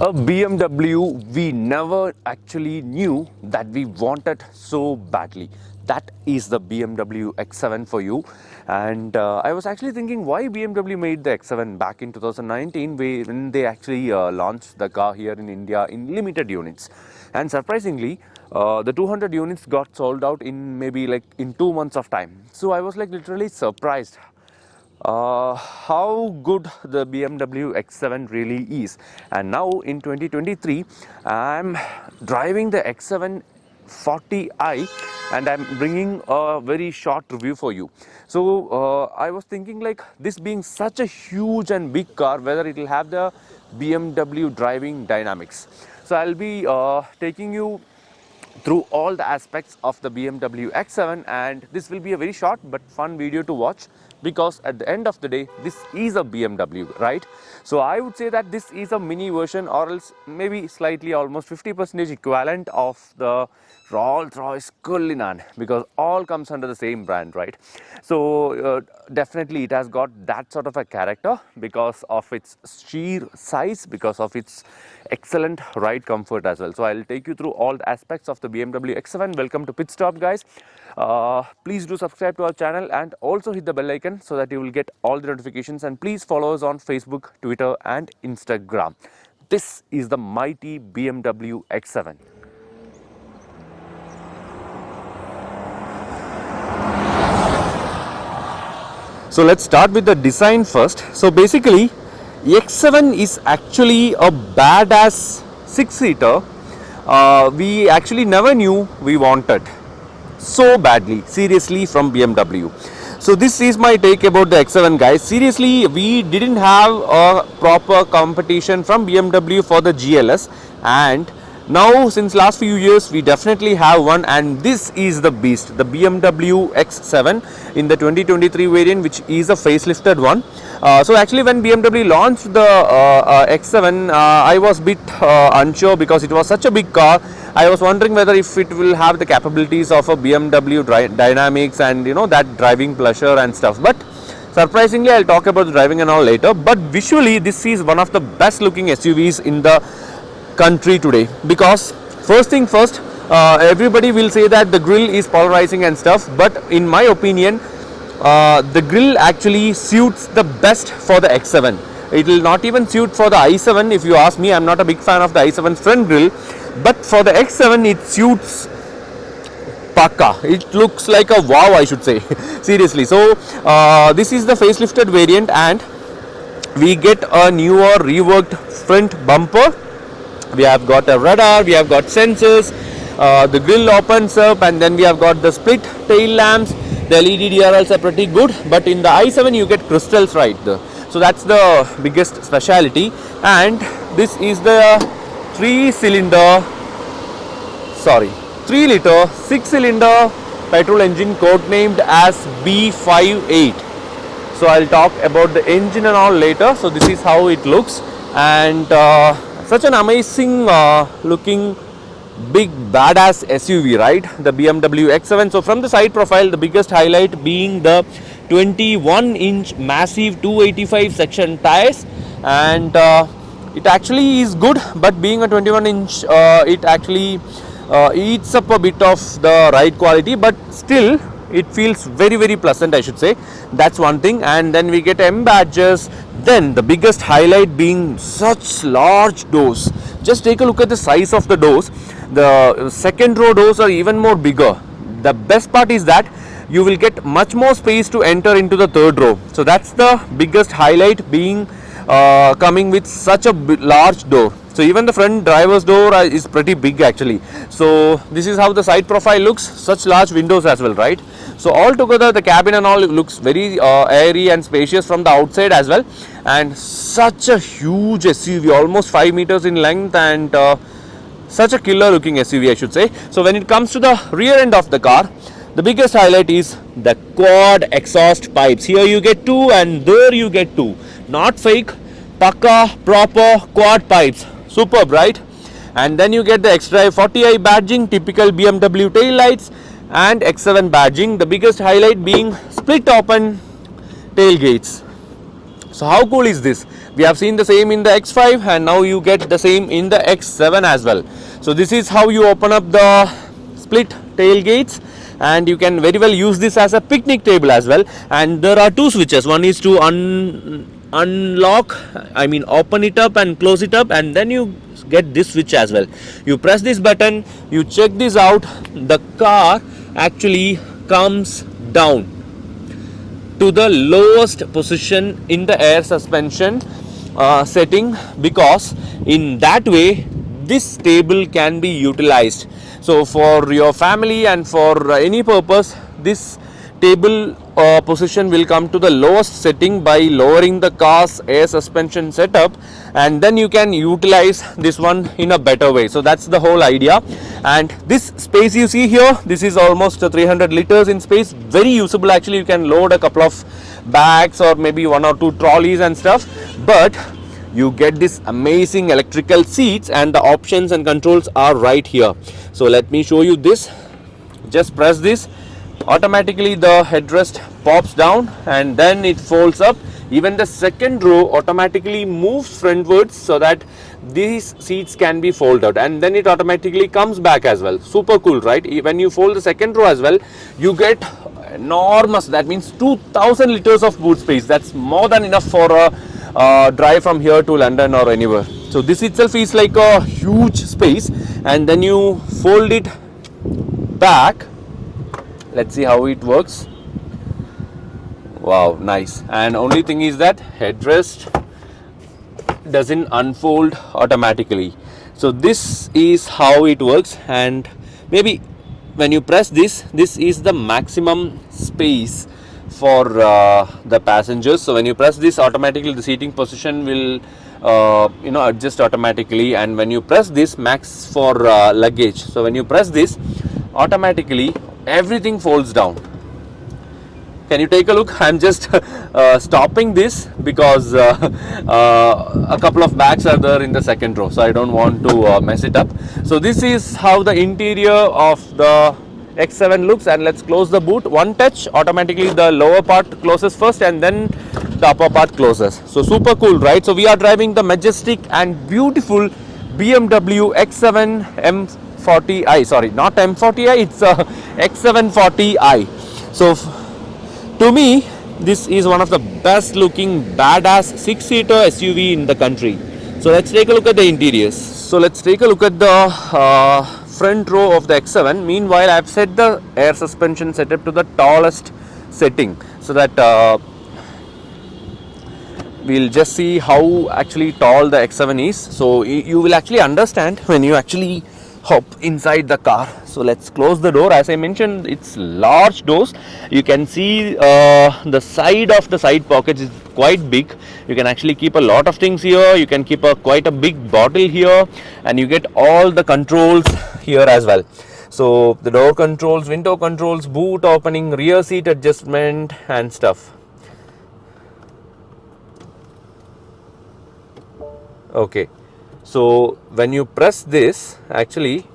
A BMW we never actually knew that we wanted so badly. That is the BMW X7 for you. And I was actually thinking why BMW made the X7 back in 2019 when they actually launched the car here in India in limited units. And surprisingly, the 200 units got sold out in maybe like in 2 months of time. So I was like literally surprised how good the BMW X7 really is. And now in 2023 I'm driving the X7 40i and I'm bringing a very short review for you. So I was thinking, like, this being such a huge and big car, whether it will have the BMW driving dynamics. So I'll be taking you through all the aspects of the BMW X7, and this will be a very short but fun video to watch, because at the end of the day this is a BMW, right? So I would say that this is a mini version, or else maybe slightly almost 50% equivalent of the Rolls-Royce Cullinan, because all comes under the same brand, right? So definitely it has got that sort of a character because of its sheer size, because of its excellent ride comfort as well. So I'll take you through all the aspects of the BMW X7. Welcome to Pit Stop, guys. Please do subscribe to our channel and also hit the bell icon so that you will get all the notifications, and please follow us on Facebook, Twitter and Instagram. This is the mighty BMW X7. So let's start with the design first. So basically X7 is actually a badass 6-seater. We actually never knew we wanted so badly, seriously, from BMW. So this is my take about the X7, guys. Seriously, we didn't have a proper competition from BMW for the GLS, and now since last few years we definitely have one, and this is the beast, the BMW X7 in the 2023 variant, which is a facelifted one. So actually when BMW launched the X7, I was a bit unsure because it was such a big car. I was wondering whether if it will have the capabilities of a BMW dynamics and, you know, that driving pleasure and stuff. But surprisingly, I'll talk about the driving and all later. But visually, this is one of the best looking SUVs in the country today, because first thing first, everybody will say that the grille is polarizing and stuff, but in my opinion the grille actually suits the best for the X7. It will not even suit for the i7. If you ask me, I'm not a big fan of the i7 front grille, but for the X7 it suits Paka. It looks like a wow, I should say. Seriously. So this is the facelifted variant, and we get a newer reworked front bumper. We have got a radar, we have got sensors, the grille opens up, and then we have got the split tail lamps. The LED DRLs are pretty good, but in the i7 you get crystals right there. So that's the biggest speciality. And this is the 3-liter 6-cylinder petrol engine, codenamed as B58. So I'll talk about the engine and all later. So this is how it looks, and such an amazing looking big badass SUV, right? The BMW X7. So from the side profile, the biggest highlight being the 21-inch massive 285 section tires, and it actually is good, but being a 21-inch, it actually eats up a bit of the ride quality, but still it feels very, very pleasant, I should say. That's one thing. And then we get M badges. Then the biggest highlight being such large doors. Just take a look at the size of the doors. The second row doors are even more bigger. The best part is that you will get much more space to enter into the third row. So that's the biggest highlight, being coming with such a large door. So even the front driver's door is pretty big actually. So this is how the side profile looks. Such large windows as well, right? So altogether the cabin and all looks very airy and spacious from the outside as well. And such a huge SUV, almost 5 meters in length, and such a killer looking SUV, I should say. So when it comes to the rear end of the car, the biggest highlight is the quad exhaust pipes. Here you get 2 and there you get 2. Not fake, Paka proper quad pipes. Superb, right? And then you get the X-Drive 40i badging, typical BMW tail lights, and X7 badging. The biggest highlight being split open tailgates. So how cool is this? We have seen the same in the X5 and now you get the same in the X7 as well. So this is how you open up the split tailgates, and you can very well use this as a picnic table as well. And there are two switches. One is to unlock, I mean open it up and close it up, and then you get this switch as well. You press this button, you check this out, the car actually comes down to the lowest position in the air suspension setting, because in that way this table can be utilized. So for your family and for any purpose, this table position will come to the lowest setting by lowering the car's air suspension setup, and then you can utilize this one in a better way. So that's the whole idea. And this space you see here, this is almost 300 liters in space, very usable actually. You can load a couple of bags or maybe one or two trolleys and stuff, but you get this amazing electrical seats and the options and controls are right here. So let me show you this. Just press this, automatically the headrest pops down and then it folds up. Even the second row automatically moves frontwards so that these seats can be folded, and then it automatically comes back as well. Super cool, right? When you fold the second row as well, you get enormous, that means 2000 liters of boot space. That's more than enough for a drive from here to London or anywhere. So this itself is like a huge space, and then you fold it back. Let's see how it works. Wow, nice. And only thing is that headrest doesn't unfold automatically. So this is how it works, and maybe when you press this, this is the maximum space for the passengers. So when you press this, automatically the seating position will adjust automatically, and when you press this, max for luggage. So when you press this, automatically everything folds down. Can you take a look? I'm just stopping this because a couple of bags are there in the second row, so I don't want to mess it up. So this is how the interior of the X7 looks, and let's close the boot. One touch, automatically the lower part closes first and then the upper part closes. So super cool, right? So we are driving the majestic and beautiful BMW X7 M40i. Sorry, not M40i, it's X740i. So to me, this is one of the best looking badass 6-seater SUV in the country. So let's take a look at the interiors. So let's take a look at the front row of the X7. Meanwhile, I've set the air suspension setup to the tallest setting, so that we'll just see how actually tall the X7 is. So you will actually understand when you actually hop inside the car. So let's close the door. As I mentioned, it's large doors. You can see the side of the side pockets is quite big. You can actually keep a lot of things here. You can keep quite a big bottle here, and you get all the controls here as well. So the door controls, window controls, boot opening, rear seat adjustment and stuff. Okay. So when you press this, actually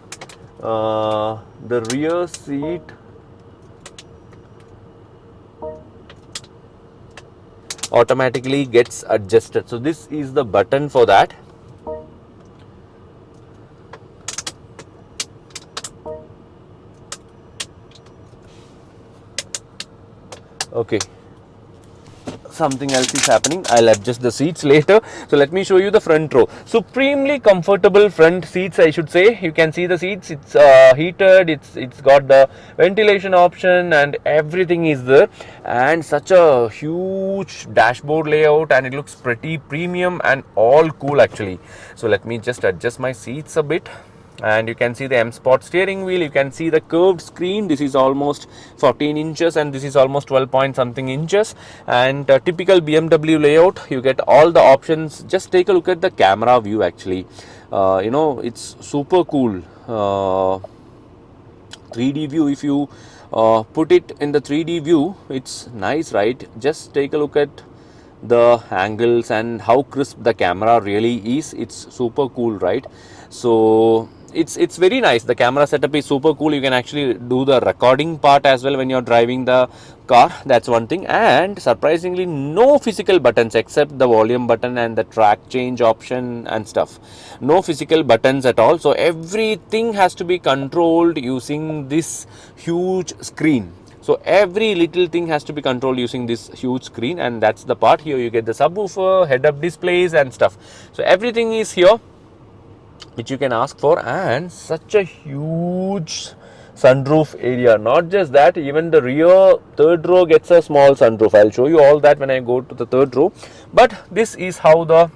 the rear seat automatically gets adjusted. So this is the button for that. Okay. Something else is happening. I'll adjust the seats later. So let me show you the front row. Supremely comfortable front seats, I should say. You can see the seats. It's heated. It's got the ventilation option and everything is there. And such a huge dashboard layout, and it looks pretty premium and all cool actually. So let me just adjust my seats a bit. And you can see the M Sport steering wheel. You can see the curved screen. This is almost 14 inches and this is almost 12 point something inches. And typical BMW layout, you get all the options. Just take a look at the camera view actually. It's super cool. 3D view, if you put it in the 3D view, it's nice, right? Just take a look at the angles and how crisp the camera really is. It's super cool, right? So it's very nice. The camera setup is super cool. You can actually do the recording part as well when you're driving the car. That's one thing. And surprisingly, no physical buttons except the volume button and the track change option and stuff. No physical buttons at all. So everything has to be controlled using this huge screen. So every little thing has to be controlled using this huge screen, and that's the part. Here you get the subwoofer, head-up displays and stuff. So everything is here which you can ask for, and such a huge sunroof area. Not just that, even the rear third row gets a small sunroof. I'll show you all that when I go to the third row. But this is how the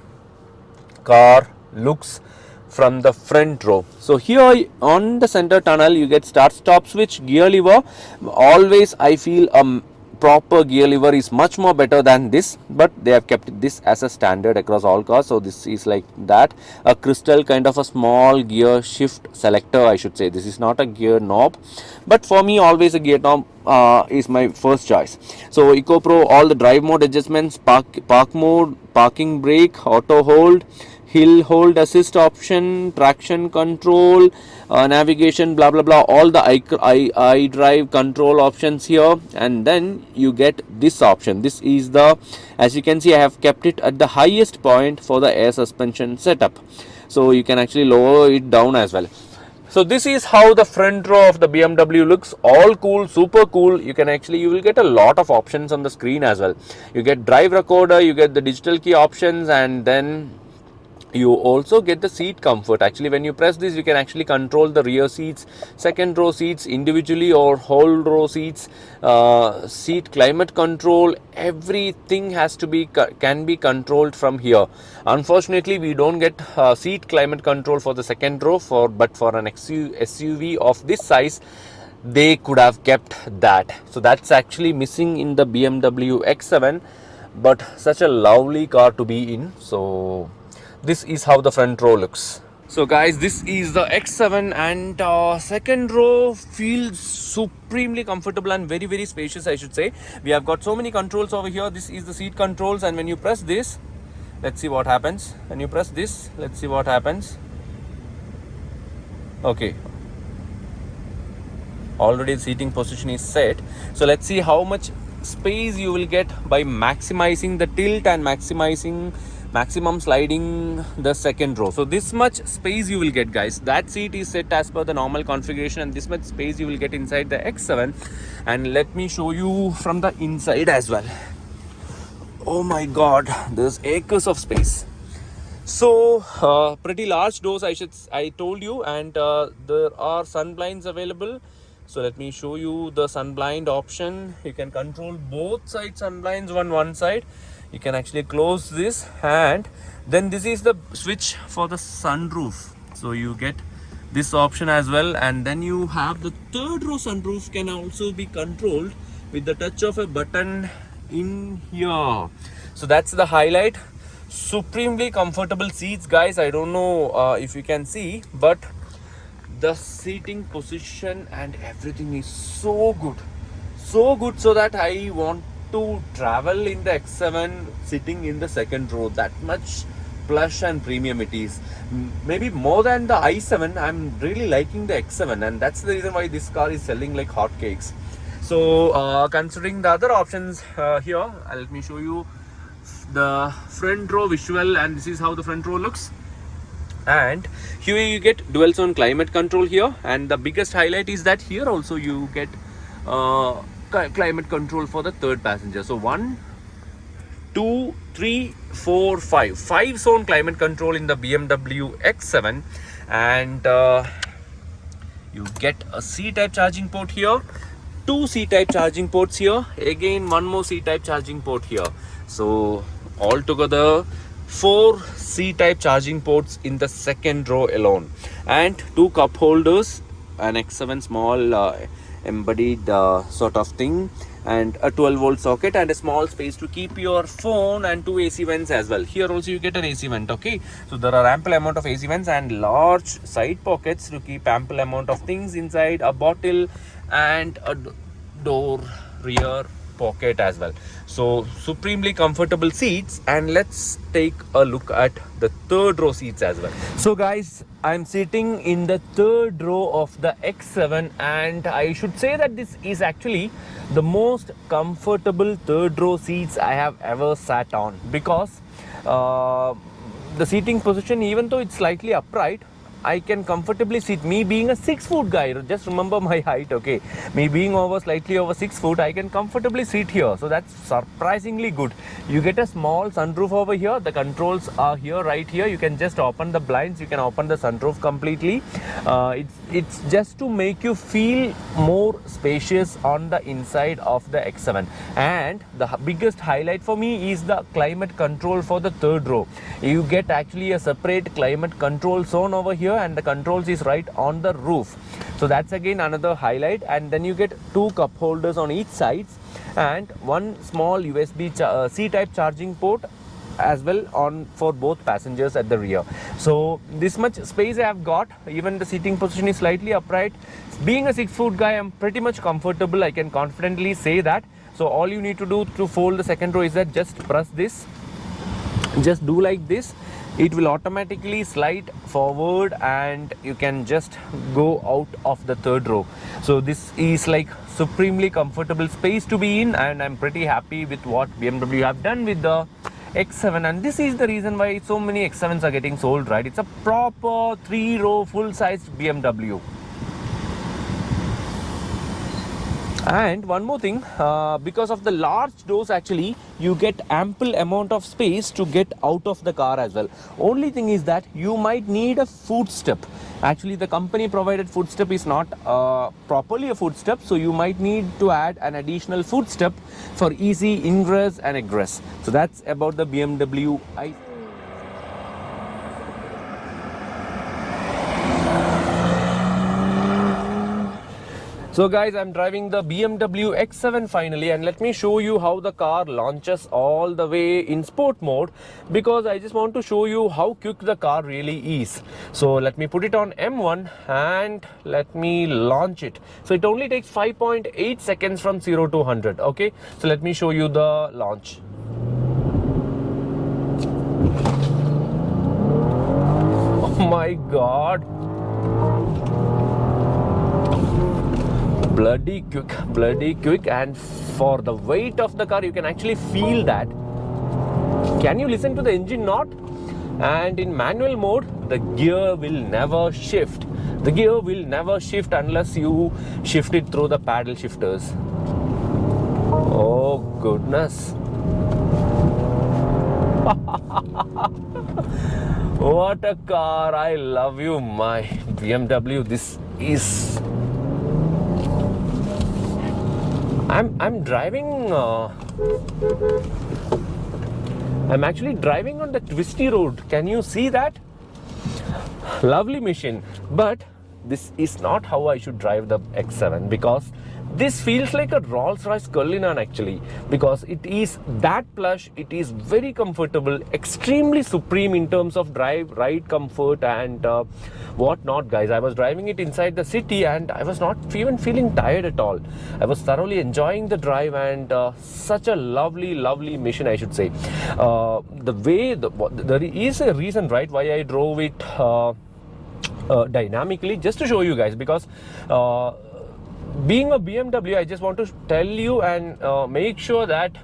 car looks from the front row. So here on the center tunnel you get start stop switch, gear lever. Always I feel a proper gear lever is much more better than this, but they have kept this as a standard across all cars. So this is like that, a crystal kind of a small gear shift selector, I should say. This is not a gear knob, but for me always a gear knob is my first choice. So Eco Pro, all the drive mode adjustments, park mode, parking brake, auto hold, hill hold assist option, traction control, navigation, blah blah blah, all the iDrive control options here. And then you get this option. This is the, as you can see, I have kept it at the highest point for the air suspension setup, so you can actually lower it down as well. So this is how the front row of the BMW looks. All cool, super cool. You will get a lot of options on the screen as well. You get drive recorder, you get the digital key options, and then you also get the seat comfort. Actually, when you press this, you can actually control the rear seats, second row seats individually, or whole row seats, seat climate control. Everything can be controlled from here. Unfortunately, we don't get seat climate control for the second row, but for an SUV of this size, they could have kept that. So that's actually missing in the BMW X7, but such a lovely car to be in. So this is how the front row looks. So guys, this is the X7, and second row feels supremely comfortable and very very spacious, I should say. We have got so many controls over here. This is the seat controls, and when you press this, let's see what happens. When you press this, let's see what happens. Okay, already the seating position is set. So let's see how much space you will get by maximizing the tilt and maximum sliding the second row. So this much space you will get, guys. That seat is set as per the normal configuration, and this much space you will get inside the X7. And let me show you from the inside as well. Oh my god, there's acres of space. So pretty large doors, I told you, and there are sun blinds available. So let me show you the sun blind option. You can control both sides sun blinds on one side. You can actually close this, and then this is the switch for the sunroof. So you get this option as well, and then you have the third row sunroof can also be controlled with the touch of a button in here. So that's the highlight. Supremely comfortable seats, guys. I don't know if you can see, but the seating position and everything is so good, so that I want to travel in the X7 sitting in the second row. That much plush and premium it is. Maybe more than the i7. I'm really liking the X7, and that's the reason why this car is selling like hotcakes. So considering the other options here, let me show you the front row visual, and this is how the front row looks. And here you get dual zone climate control here, and the biggest highlight is that here also you get climate control for the third passenger. So 1, 2, 3, 4, 5 zone climate control in the BMW X7, and you get a C-type charging port here, 2 C-type charging ports here, again 1 more C-type charging port here. So altogether 4 C-type charging ports in the second row alone, and 2 cup holders, an X7 small embodied sort of thing, and a 12-volt socket, and a small space to keep your phone, and 2 AC vents as well. Here also you get an AC vent. Okay, so there are ample amount of AC vents and large side pockets to keep ample amount of things inside, a bottle and a door rear pocket as well. So supremely comfortable seats, and let's take a look at the third row seats as well. So guys, I'm sitting in the third row of the X7, and I should say that this is actually the most comfortable third row seats I have ever sat on, because the seating position, even though it's slightly upright, I can comfortably sit. Me being a 6-foot guy, just remember my height, okay? Me being slightly over 6 foot, I can comfortably sit here. So that's surprisingly good. You get a small sunroof over here. The controls are here, right here. You can just open the blinds. You can open the sunroof completely. It's just to make you feel more spacious on the inside of the X7. And the biggest highlight for me is the climate control for the third row. You get actually a separate climate control zone over here, and the controls is right on the roof. So that's again another highlight. And then you get 2 cup holders on each side and one small USB C-type charging port as well on for both passengers at the rear. So this much space I have got. Even the seating position is slightly upright. Being a 6-foot guy, I'm pretty much comfortable. I can confidently say that. So all you need to do to fold the second row is that just press this, just do like this. It will automatically slide forward and you can just go out of the third row. So this is like supremely comfortable space to be in, and I'm pretty happy with what BMW have done with the X7. And this is the reason why so many X7s are getting sold, right? It's a proper 3-row full-sized BMW. And one more thing, because of the large doors, actually you get ample amount of space to get out of the car as well. Only thing is that you might need a footstep. Actually the company provided footstep is not properly a footstep, so you might need to add an additional footstep for easy ingress and egress. So that's about the BMW i. So guys, I'm driving the BMW X7 finally, and let me show you how the car launches all the way in sport mode, because I just want to show you how quick the car really is. So let me put it on M1 and let me launch it. So it only takes 5.8 seconds from 0 to 100. Okay, so let me show you the launch. Oh my god, bloody quick. And for the weight of the car, you can actually feel that. Can you listen to the engine note? And in manual mode, the gear will never shift. The gear will never shift unless you shift it through the paddle shifters. Oh goodness. What a car. I love you, my BMW. This is... I'm driving, I'm actually driving on the twisty road. Can you see that? Lovely machine. But this is not how I should drive the X7, because this feels like a Rolls-Royce Cullinan actually, because it is that plush, it is very comfortable, extremely supreme in terms of ride comfort and whatnot, guys. I was driving it inside the city and I was not even feeling tired at all. I was thoroughly enjoying the drive, and such a lovely machine, I should say. The way, there is a reason, right, why I drove it dynamically, just to show you guys, because being a BMW, I just want to tell you and make sure that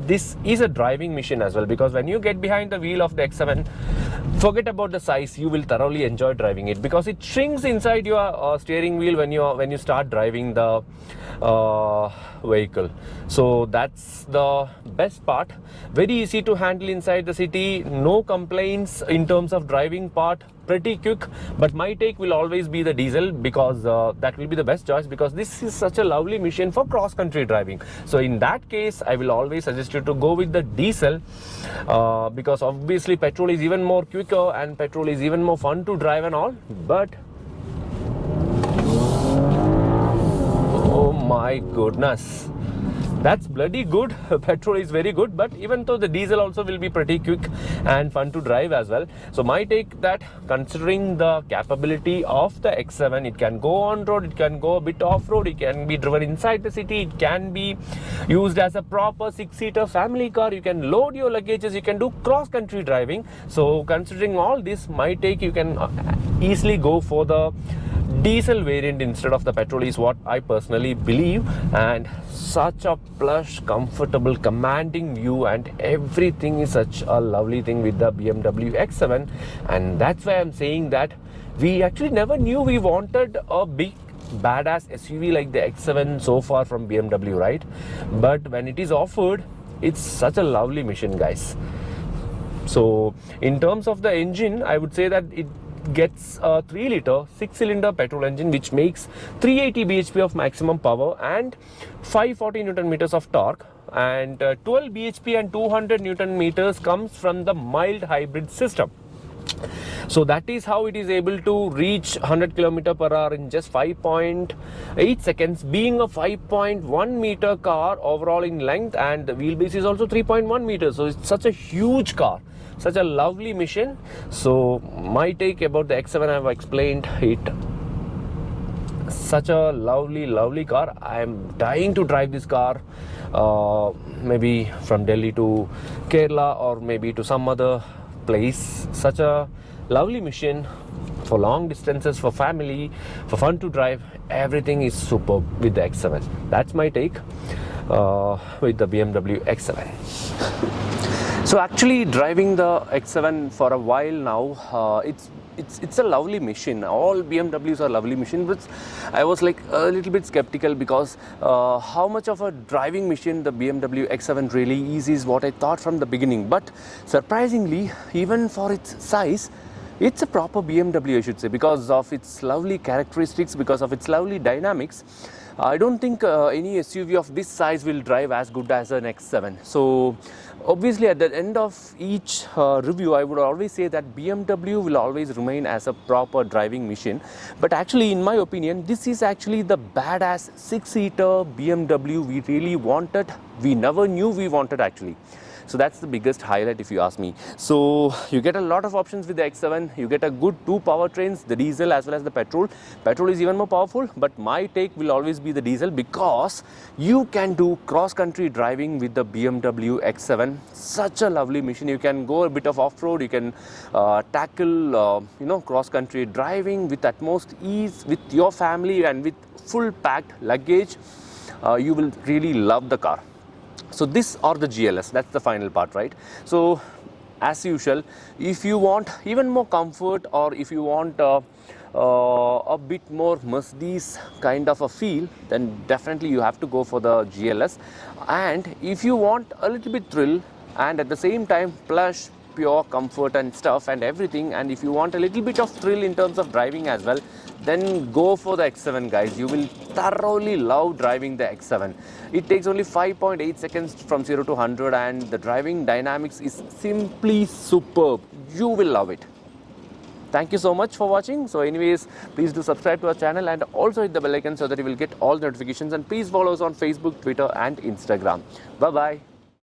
this is a driving machine as well, because when you get behind the wheel of the X7, forget about the size, you will thoroughly enjoy driving it, because it shrinks inside your steering wheel when you start driving the vehicle. So that's the best part. Very easy to handle inside the city, no complaints in terms of driving part, pretty quick. But my take will always be the diesel, because that will be the best choice, because this is such a lovely machine for cross-country driving. So in that case, I will always suggest you to go with the diesel, because obviously petrol is even more quicker and petrol is even more fun to drive and all. But oh my goodness, That's bloody good. Petrol is very good, but even though the diesel also will be pretty quick and fun to drive as well. So my take that, considering the capability of the X7, it can go on road, it can go a bit off road, it can be driven inside the city, it can be used as a proper 6-seater family car, you can load your luggages, you can do cross country driving. So considering all this, my take, you can easily go for the diesel variant instead of the petrol is what I personally believe. And such a plush, comfortable, commanding view, and everything is such a lovely thing with the BMW X7. And that's why I'm saying that we actually never knew we wanted a big badass SUV like the X7 so far from BMW, right? But when it is offered, it's such a lovely machine, guys. So in terms of the engine, I would say that it gets a 3-liter 6-cylinder petrol engine, which makes 380 bhp of maximum power and 540 newton meters of torque, and 12 bhp and 200 newton meters comes from the mild hybrid system. So that is how it is able to reach 100 km per hour in just 5.8 seconds, being a 5.1 meter car overall in length, and the wheelbase is also 3.1 meters. So it's such a huge car, such a lovely machine. So my take about the X7, I have explained it. Such a lovely car. I am dying to drive this car, maybe from Delhi to Kerala or maybe to some other place. Such a lovely machine for long distances, for family, for fun to drive. Everything is superb with the X7. That's my take with the BMW X7. So actually driving the X7 for a while now, it's a lovely machine. All BMWs are lovely machines, but I was like a little bit skeptical because how much of a driving machine the BMW X7 really is what I thought from the beginning. But surprisingly, even for its size, it's a proper BMW, I should say, because of its lovely characteristics, because of its lovely dynamics. I don't think any SUV of this size will drive as good as an X7. So obviously at the end of each review, I would always say that BMW will always remain as a proper driving machine. But actually, in my opinion, this is actually the badass 6-seater BMW we really wanted. We never knew we wanted actually. So that's the biggest highlight if you ask me. So you get a lot of options with the X7. You get a good 2 powertrains, the diesel as well as the petrol. Petrol is even more powerful, but my take will always be the diesel because you can do cross-country driving with the BMW X7. Such a lovely machine. You can go a bit of off-road. You can tackle cross-country driving with utmost ease with your family and with full packed luggage. You will really love the car. So this or the GLS, that's the final part, right? So as usual, if you want even more comfort, or if you want a bit more Mercedes kind of a feel, then definitely you have to go for the GLS. And if you want a little bit thrill and at the same time plush, pure comfort and stuff and everything, and if you want a little bit of thrill in terms of driving as well, then go for the X7, guys. You will thoroughly love driving the X7. It takes only 5.8 seconds from 0 to 100 and the driving dynamics is simply superb. You will love it. Thank you so much for watching. So anyways, please do subscribe to our channel and also hit the bell icon so that you will get all the notifications, and please follow us on Facebook, Twitter and Instagram. Bye bye.